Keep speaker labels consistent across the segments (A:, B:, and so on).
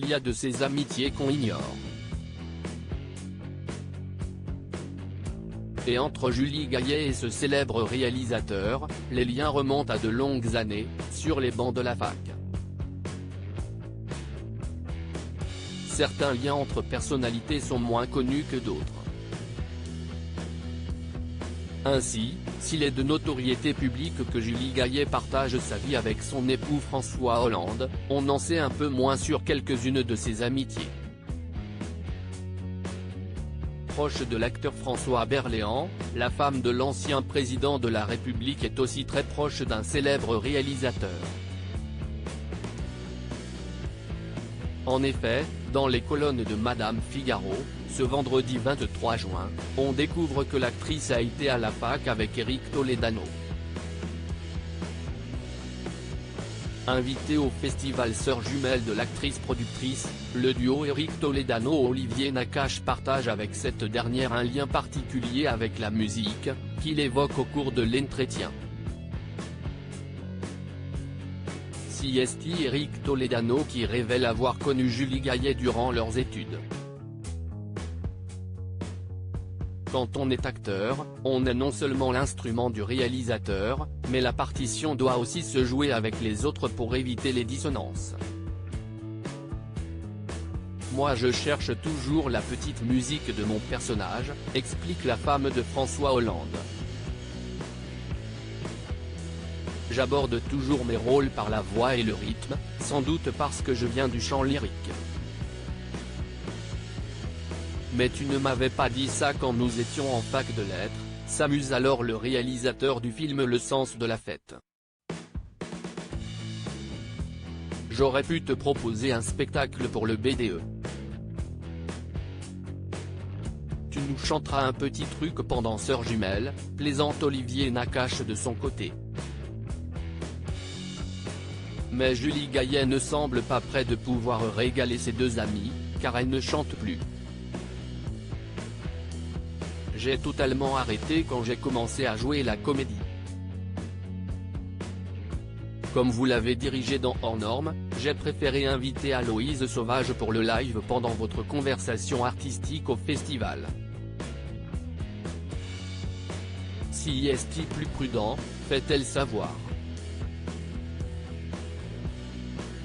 A: il y a de ces amitiés qu'on ignore. Et entre Julie Gaillet et ce célèbre réalisateur, les liens remontent à de longues années, sur les bancs de la fac. Certains liens entre personnalités sont moins connus que d'autres. Ainsi, s'il est de notoriété publique que Julie Gaillet partage sa vie avec son époux François Hollande, on en sait un peu moins sur quelques-unes de ses amitiés. Proche de l'acteur François Berléand, la femme de l'ancien président de la République est aussi très proche d'un célèbre réalisateur. En effet, dans les colonnes de Madame Figaro, ce vendredi 23 juin, on découvre que l'actrice a été à la fac avec Éric Toledano. Invité au festival Sœurs Jumelles de l'actrice-productrice, le duo Éric Toledano-Olivier Nakache partage avec cette dernière un lien particulier avec la musique, qu'il évoque au cours de l'entretien. CST Éric Toledano qui révèle avoir connu Julie Gaillet durant leurs études. Quand on est acteur, on est non seulement l'instrument du réalisateur, mais la partition doit aussi se jouer avec les autres pour éviter les dissonances. Moi je cherche toujours la petite musique de mon personnage, explique la femme de François Hollande. J'aborde toujours mes rôles par la voix et le rythme, sans doute parce que je viens du chant lyrique. Mais tu ne m'avais pas dit ça quand nous étions en fac de lettres, s'amuse alors le réalisateur du film Le sens de la fête. J'aurais pu te proposer un spectacle pour le BDE. Tu nous chanteras un petit truc pendant Sœurs Jumelles, plaisante Olivier Nakache de son côté. Mais Julie Gaillet ne semble pas près de pouvoir régaler ses deux amis, car elle ne chante plus. J'ai totalement arrêté quand j'ai commencé à jouer la comédie. Comme vous l'avez dirigé dans Hors Normes, j'ai préféré inviter Aloïse Sauvage pour le live pendant votre conversation artistique au festival. Si est-il plus prudent, fait-elle savoir.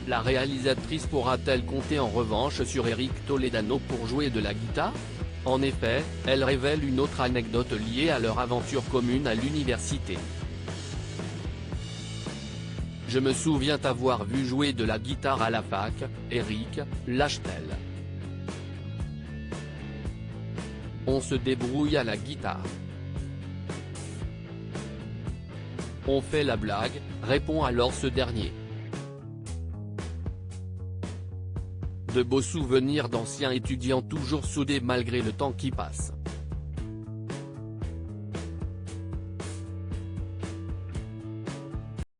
A: La réalisatrice pourra-t-elle compter en revanche sur Éric Toledano pour jouer de la guitare ? En effet, elle révèle une autre anecdote liée à leur aventure commune à l'université. Je me souviens t'avoir vu jouer de la guitare à la fac, Éric, lâche-t-elle. On se débrouille à la guitare. On fait la blague, répond alors ce dernier. De beaux souvenirs d'anciens étudiants toujours soudés malgré le temps qui passe.